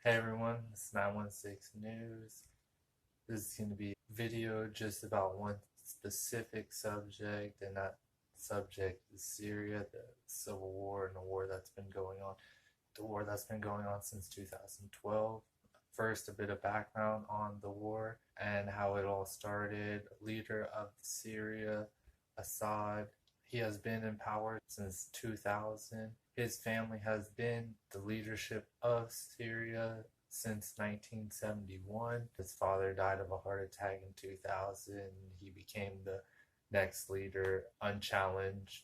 Hey everyone, this is 916 News. This is going to be a video just about one specific subject, and that subject is Syria, the civil war and the war that's been going on. The war that's been going on since 2012. First, a bit of background on the war and how it all started. Leader of Syria, Assad, he has been in power since 2000. His family has been the leadership of Syria since 1971. His father died of a heart attack in 2000. He became the next leader unchallenged.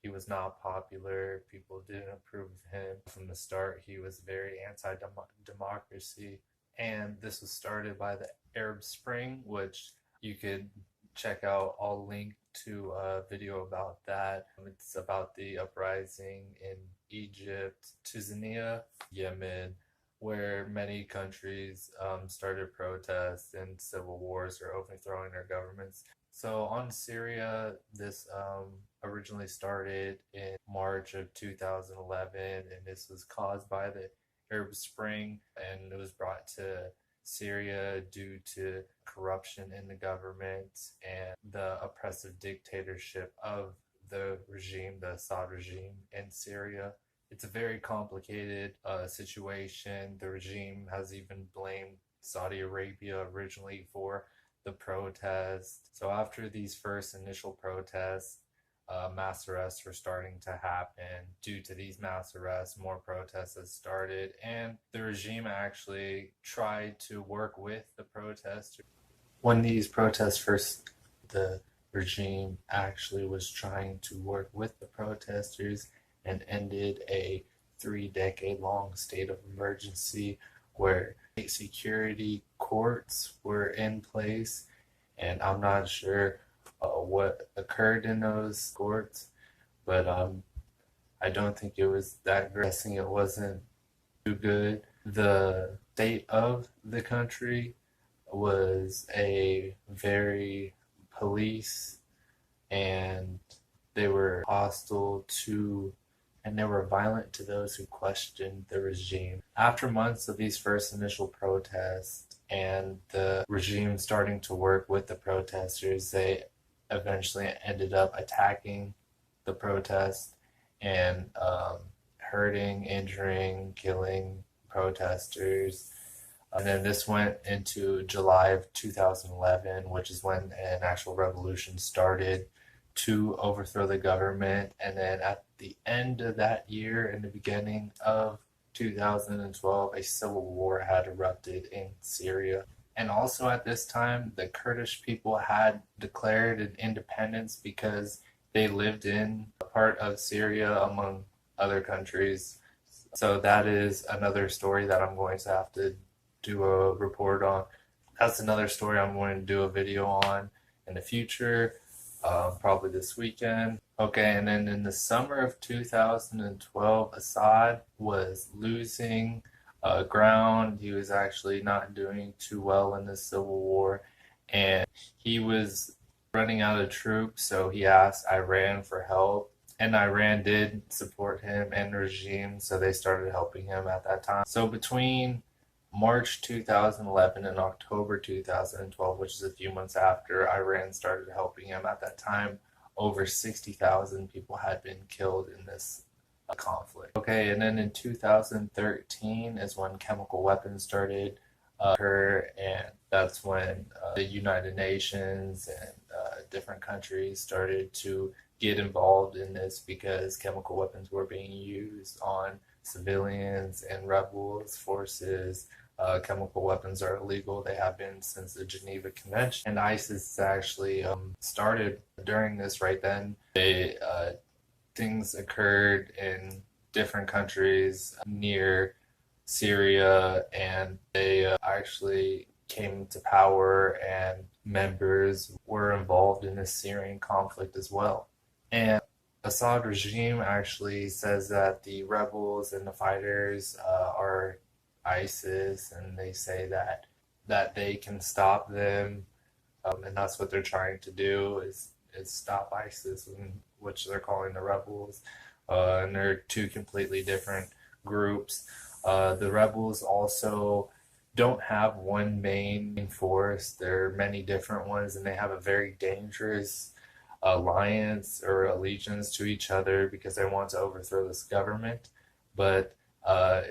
He was not popular. People didn't approve of him. From the start, he was very anti-democracy. And this was started by the Arab Spring, which you could check out. I'll link to a video about that. It's about the uprising in Egypt, Tunisia, Yemen, where many countries started protests and civil wars or overthrowing their governments. So on Syria, this originally started in March of 2011, and this was caused by the Arab Spring, and it was brought to Syria due to corruption in the government and the oppressive dictatorship of the regime, the Assad regime in Syria. It's a very complicated situation. The regime has even blamed Saudi Arabia originally for the protest. So after these first initial protests, mass arrests were starting to happen. Due to these mass arrests, more protests had started, and the regime actually tried to work with the protesters. When these protests first, the regime actually was trying to work with the protesters and ended a 3-decade-long state of emergency where security courts were in place, and I'm not sure what occurred in those courts, but I don't think it was that great. I'm guessing it wasn't too good. The state of the country was a very police, and they were hostile to and they were violent to those who questioned the regime. After months of these first initial protests and the regime starting to work with the protesters, they eventually ended up attacking the protest and hurting, injuring, killing protesters. And then this went into July of 2011, which is when an actual revolution started to overthrow the government. And then at the end of that year, in the beginning of 2012, a civil war had erupted in Syria. And also at this time, the Kurdish people had declared an independence because they lived in a part of Syria among other countries. So that is another story that I'm going to have to do a report on. That's another story I'm going to do a video on in the future, probably this weekend. Okay, and then in the summer of 2012, Assad was losing ground. He was actually not doing too well in the civil war, and he was running out of troops, so he asked Iran for help. And Iran did support him and the regime, so they started helping him at that time. So between March 2011 and October 2012, which is a few months after Iran started helping him at that time, over 60,000 people had been killed in this conflict. Okay, and then in 2013 is when chemical weapons started occur, and that's when the United Nations and different countries started to get involved in this because chemical weapons were being used on civilians and rebels forces. Chemical weapons are illegal. They have been since the Geneva Convention. And ISIS actually started during this right then. Things occurred in different countries near Syria, and they actually came to power, and members were involved in the Syrian conflict as well. And Assad regime actually says that the rebels and the fighters are ISIS, and they say that they can stop them, and that's what they're trying to do is stop ISIS, which they're calling the rebels, and they're two completely different groups. The rebels also don't have one main force. There are many different ones, and they have a very dangerous alliance or allegiance to each other because they want to overthrow this government. But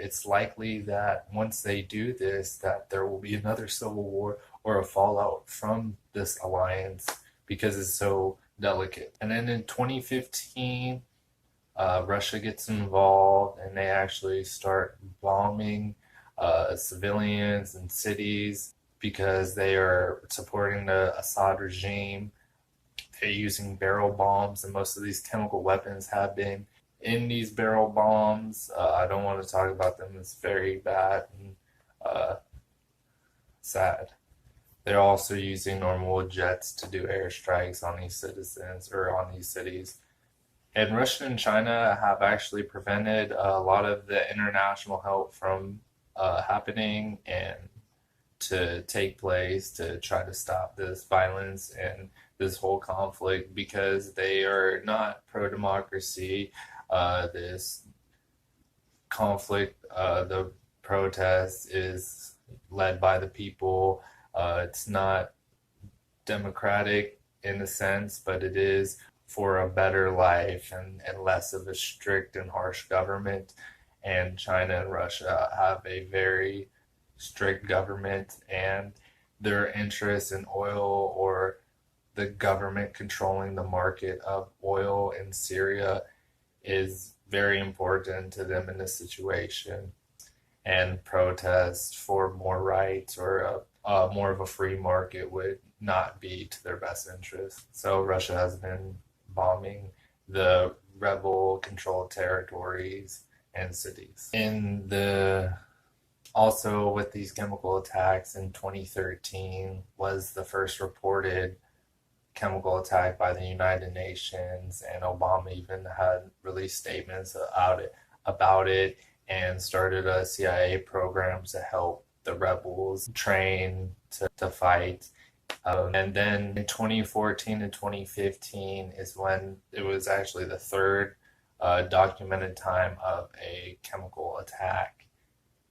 it's likely that once they do this, that there will be another civil war or a fallout from this alliance because it's so delicate. And then in 2015, Russia gets involved and they actually start bombing civilians and cities because they are supporting the Assad regime. They're using barrel bombs, and most of these chemical weapons have been in these barrel bombs. I don't want to talk about them. It's very bad and sad. They're also using normal jets to do airstrikes on these citizens or on these cities. And Russia and China have actually prevented a lot of the international help from happening and to take place to try to stop this violence and this whole conflict because they are not pro-democracy. This conflict, the protest is led by the people. It's not democratic in a sense, but it is for a better life and less of a strict and harsh government. And China and Russia have a very strict government, and their interest in oil or the government controlling the market of oil in Syria is very important to them in this situation. And protests for more rights or more of a free market would not be to their best interest. So Russia has been bombing the rebel controlled territories and cities. Also with these chemical attacks in 2013 was the first reported chemical attack by the United Nations, and Obama even had released statements about it and started a CIA program to help the rebels train to fight. And then in 2014 and 2015 is when it was actually the third documented time of a chemical attack.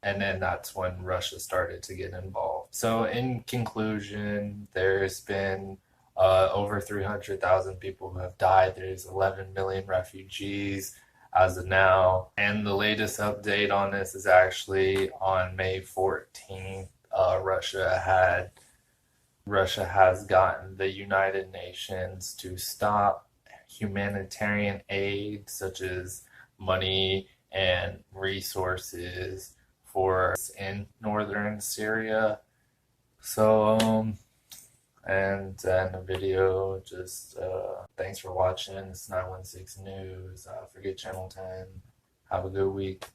And then that's when Russia started to get involved. So in conclusion, there's been over 300,000 people who have died. There's 11 million refugees as of now. And the latest update on this is actually on May 14th. Russia has gotten the United Nations to stop humanitarian aid, such as money and resources for in northern Syria. So, and then the video, just thanks for watching. It's 916 News. Forget Channel 10. Have a good week.